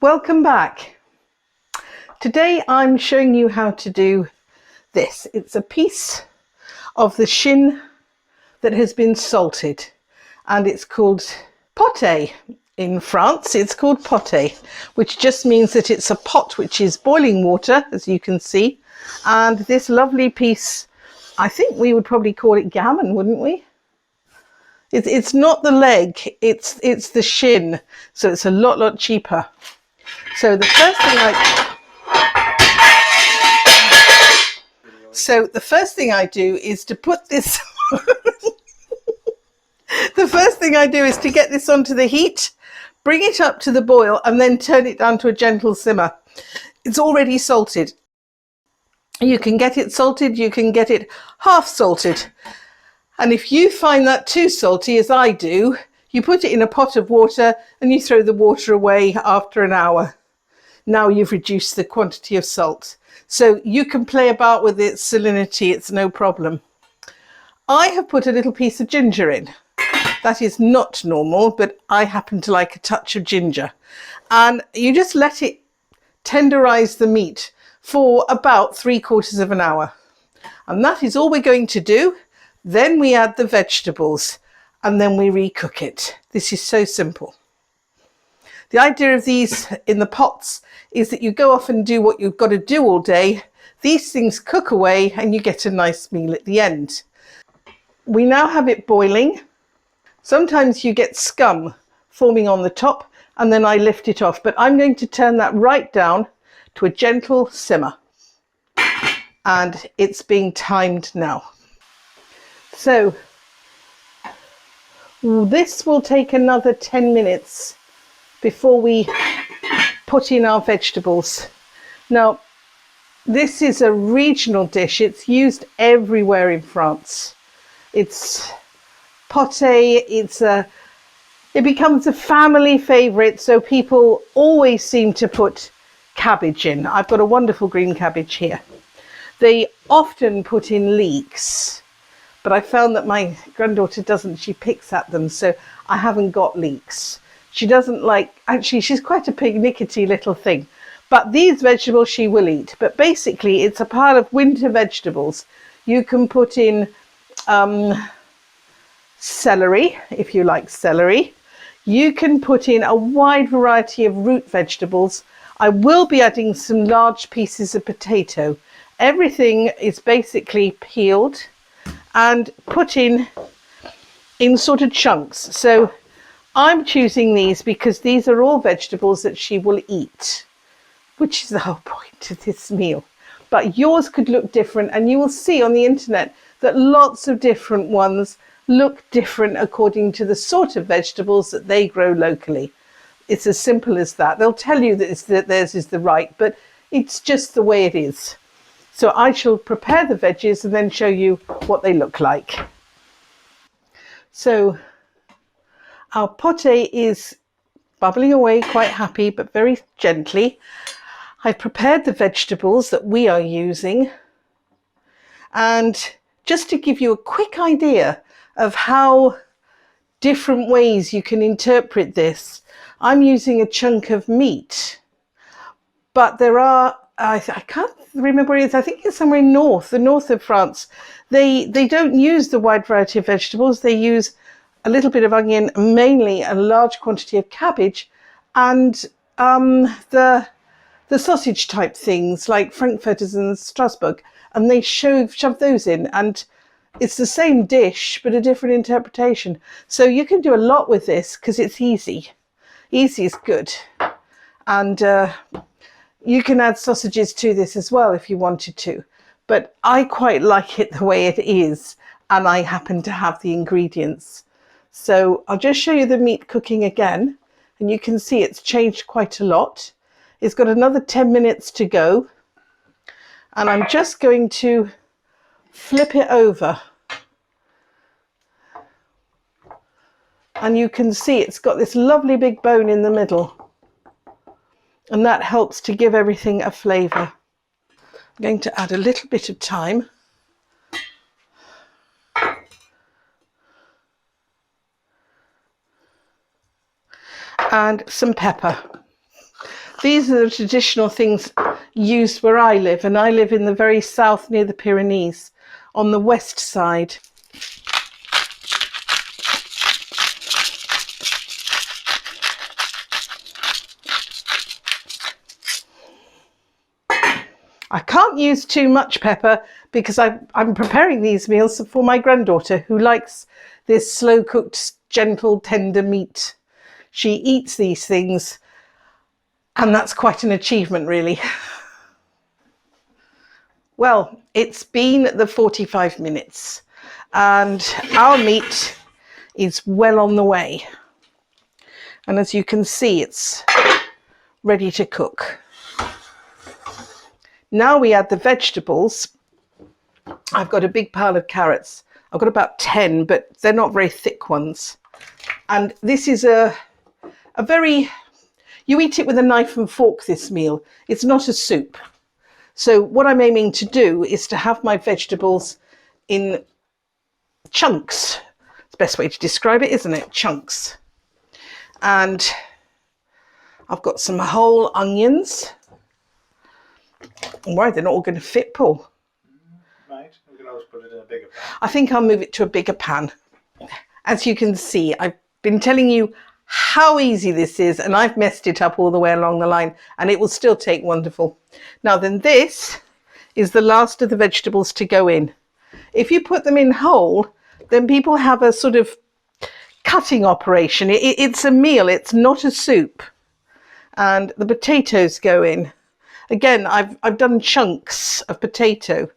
Welcome back. Today I'm showing you how to do this. It's a piece of the shin that has been salted and it's called potée. In France it's called potée, which just means that it's a pot which is boiling water, as you can see, and this lovely piece, I think we would probably call it gammon, wouldn't we? It's not the leg, it's the shin, so it's a lot cheaper. So the first thing I do is to put this the first thing I do is to get this onto the heat, bring it up to the boil, and then turn it down to a gentle simmer. It's already salted. You can get it salted, you can get it half salted. And if you find that too salty, as I do, you put it in a pot of water and you throw the water away after an hour. Now you've reduced the quantity of salt. So you can play about with its salinity, it's no problem. I have put a little piece of ginger in. That is not normal, but I happen to like a touch of ginger. And you just let it tenderize the meat for about 3/4 of an hour. And that is all we're going to do. Then we add the vegetables and then we recook it. This is so simple. The idea of these in the pots is that you go off and do what you've got to do all day. These things cook away and you get a nice meal at the end. We now have it boiling. Sometimes you get scum forming on the top and then I lift it off, but I'm going to turn that right down to a gentle simmer. And it's being timed now. So this will take another 10 minutes before we put in our vegetables. Now, this is a regional dish. It's used everywhere in France. It's potée. It becomes a family favorite, so people always seem to put cabbage in. I've got a wonderful green cabbage here. They often put in leeks, but I found that my granddaughter doesn't. She picks at them, so I haven't got leeks. She doesn't like, actually she's quite a picnickety little thing, but these vegetables she will eat. But basically it's a pile of winter vegetables. You can put in celery, if you like celery. You can put in a wide variety of root vegetables. I will be adding some large pieces of potato. Everything is basically peeled and put in sort of chunks. So I'm choosing these because these are all vegetables that she will eat, which is the whole point of this meal. But yours could look different, and you will see on the internet that lots of different ones look different according to the sort of vegetables that they grow locally. It's as simple as that. They'll tell you that theirs is the right, but it's just the way it is. So I shall prepare the veggies and then show you what they look like. So our potée is bubbling away, quite happy, but very gently. I've prepared the vegetables that we are using. And just to give you a quick idea of how different ways you can interpret this, I'm using a chunk of meat, but there are, I can't remember where it is, I think it's somewhere in the north of France. They don't use the wide variety of vegetables. They use a little bit of onion, mainly a large quantity of cabbage, and the sausage type things like frankfurters and Strasbourg, and they shove those in, and it's the same dish but a different interpretation. So you can do a lot with this because it's easy. Easy is good. And you can add sausages to this as well if you wanted to, but I quite like it the way it is, and I happen to have the ingredients. So I'll just show you the meat cooking again, and you can see it's changed quite a lot. It's got another 10 minutes to go, and I'm just going to flip it over, and you can see it's got this lovely big bone in the middle, and that helps to give everything a flavour. I'm going to add a little bit of thyme. And some pepper. These are the traditional things used where I live, and I live in the very south near the Pyrenees on the west side. I can't use too much pepper because I'm preparing these meals for my granddaughter who likes this slow cooked, gentle, tender meat. She eats these things, and that's quite an achievement, really. Well, it's been the 45 minutes and our meat is well on the way. And as you can see, it's ready to cook. Now we add the vegetables. I've got a big pile of carrots. I've got about 10, but they're not very thick ones. And this is a very, you eat it with a knife and fork, this meal. It's not a soup. So what I'm aiming to do is to have my vegetables in chunks. It's the best way to describe it, isn't it? Chunks. And I've got some whole onions. Why, they're not all going to fit, Paul? Right, we can always put it in a bigger pan. I think I'll move it to a bigger pan. As you can see, I've been telling you how easy this is, and I've messed it up all the way along the line, and it will still take wonderful. Now then, this is the last of the vegetables to go in. If you put them in whole, then people have a sort of cutting operation. It's a meal, it's not a soup. And the potatoes go in. Again, I've done chunks of potato,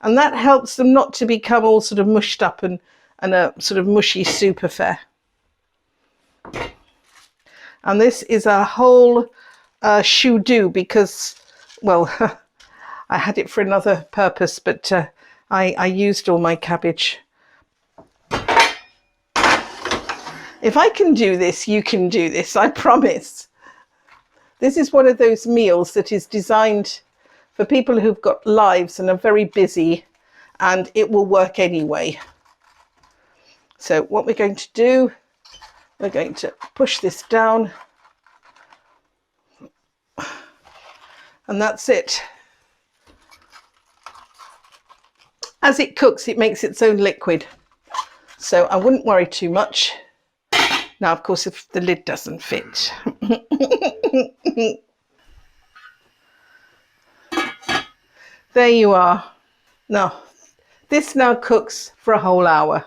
and that helps them not to become all sort of mushed up and a sort of mushy soup affair. And this is a whole choux doux because, well, I had it for another purpose, but I used all my cabbage. If I can do this, you can do this, I promise. This is one of those meals that is designed for people who've got lives and are very busy, and it will work anyway. So what we're going to do, we're going to push this down, and that's it. As it cooks, it makes its own liquid, so I wouldn't worry too much. Now, of course, if the lid doesn't fit. There you are. Now, this now cooks for a whole hour.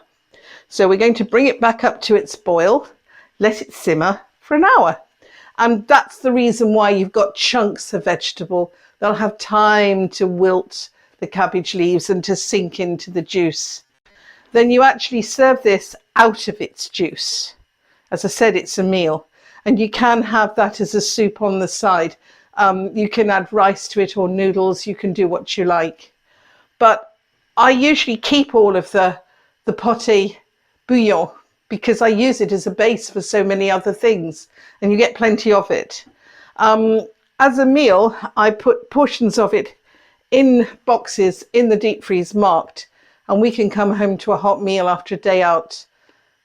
So we're going to bring it back up to its boil, let it simmer for an hour. And that's the reason why you've got chunks of vegetable. They'll have time to wilt the cabbage leaves and to sink into the juice. Then you actually serve this out of its juice. As I said, it's a meal, and you can have that as a soup on the side. You can add rice to it or noodles. You can do what you like. But I usually keep all of the potée bouillon because I use it as a base for so many other things, and you get plenty of it. As a meal, I put portions of it in boxes in the deep freeze marked, and we can come home to a hot meal after a day out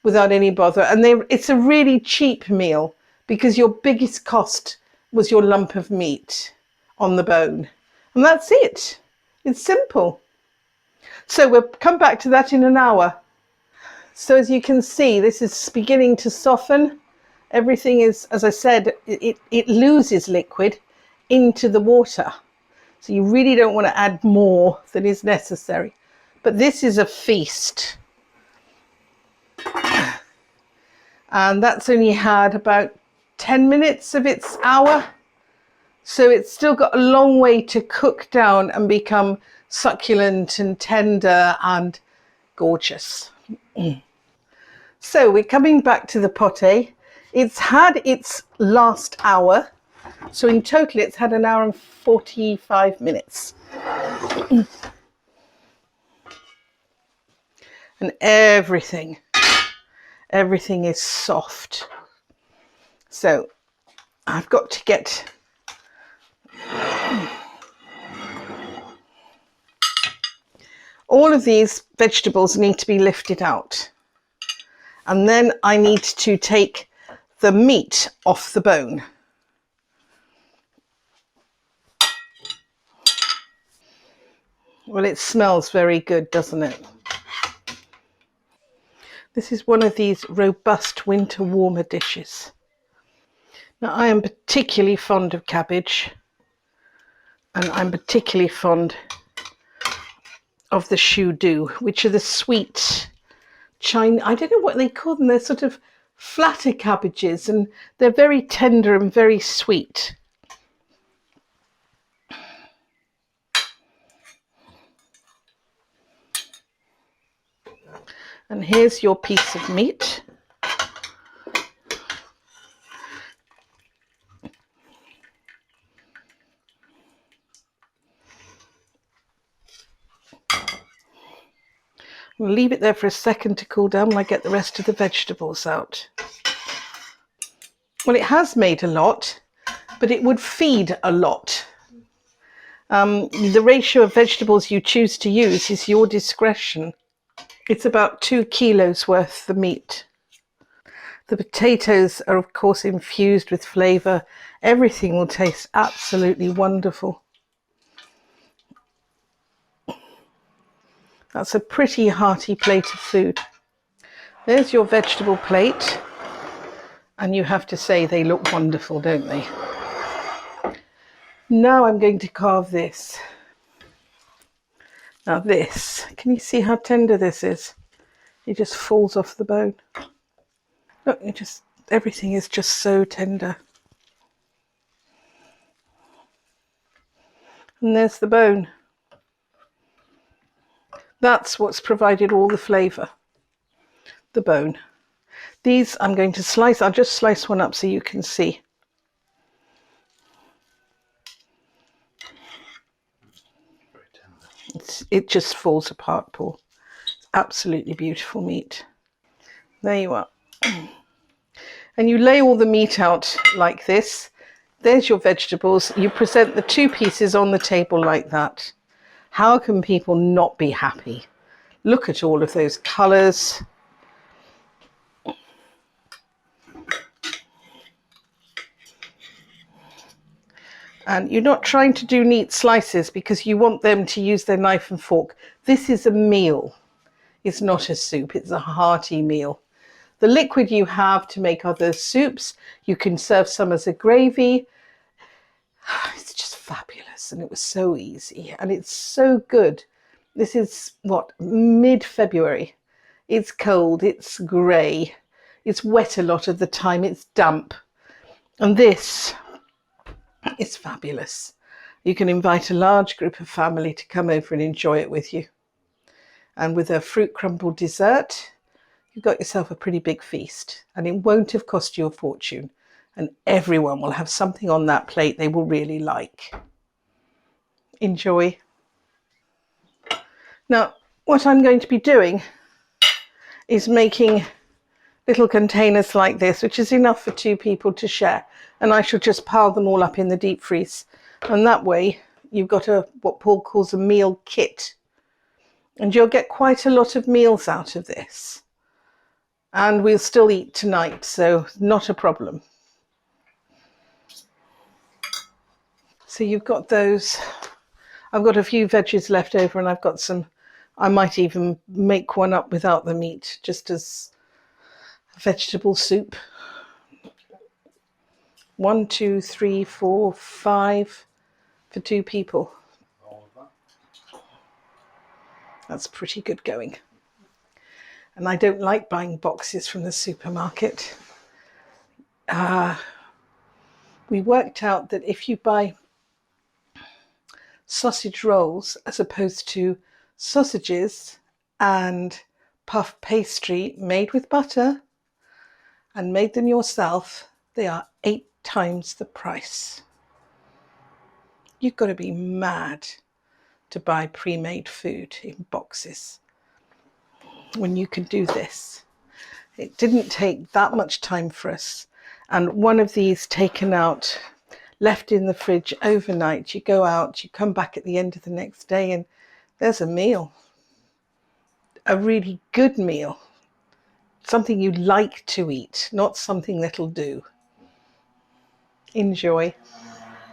without any bother. And it's a really cheap meal because your biggest cost was your lump of meat on the bone. And that's it. It's simple. So we'll come back to that in an hour. So as you can see, this is beginning to soften. Everything is, as I said, it loses liquid into the water. So you really don't want to add more than is necessary. But this is a feast. And that's only had about 10 minutes of its hour. So it's still got a long way to cook down and become succulent and tender and gorgeous. So we're coming back to the potée. It's had its last hour. So in total, it's had an hour and 45 minutes. And everything is soft. So I've got to get all of these vegetables need to be lifted out, and then I need to take the meat off the bone. Well, it smells very good, doesn't it? This is one of these robust winter warmer dishes. Now, I am particularly fond of cabbage, and I'm particularly fond of the choux doux, which are the sweet Chinese, I don't know what they call them, they're sort of flatter cabbages, and they're very tender and very sweet. And here's your piece of meat. I'll leave it there for a second to cool down while I get the rest of the vegetables out. Well, it has made a lot, but it would feed a lot. The ratio of vegetables you choose to use is your discretion. It's about 2 kilos worth of meat. The potatoes are, of course, infused with flavour. Everything will taste absolutely wonderful. That's a pretty hearty plate of food. There's your vegetable plate. And you have to say they look wonderful, don't they? Now I'm going to carve this. Now this, can you see how tender this is? It just falls off the bone. Look, everything is just so tender. And there's the bone. That's what's provided all the flavour. The bone. These I'm going to slice. I'll just slice one up so you can see. Very tender. It just falls apart, Paul. It's absolutely beautiful meat. There you are. And you lay all the meat out like this. There's your vegetables. You present the 2 pieces on the table like that. How can people not be happy? Look at all of those colours. And you're not trying to do neat slices because you want them to use their knife and fork. This is a meal. It's not a soup. It's a hearty meal. The liquid you have to make other soups, you can serve some as a gravy. It's just fabulous, and it was so easy, and it's so good. This is what, mid-February. It's cold, it's grey, it's wet a lot of the time, it's damp, and this is fabulous. You can invite a large group of family to come over and enjoy it with you. And with a fruit crumble dessert, you've got yourself a pretty big feast, and it won't have cost you a fortune. And everyone will have something on that plate they will really like. Enjoy. Now, what I'm going to be doing is making little containers like this, which is enough for 2 people to share. And I shall just pile them all up in the deep freeze. And that way you've got what Paul calls a meal kit. And you'll get quite a lot of meals out of this. And we'll still eat tonight, so not a problem. So you've got those. I've got a few veggies left over, and I've got some. I might even make one up without the meat, just as vegetable soup. 1, 2, 3, 4, 5 for 2 people. All of that. That's pretty good going. And I don't like buying boxes from the supermarket. We worked out that if you buy sausage rolls as opposed to sausages and puff pastry made with butter and made them yourself, they are 8 times the price. You've got to be mad to buy pre-made food in boxes when you can do this. It didn't take that much time for us. And one of these taken out, left in the fridge overnight, you go out, you come back at the end of the next day, and there's a meal. A really good meal. Something you like to eat, not something that'll do. Enjoy.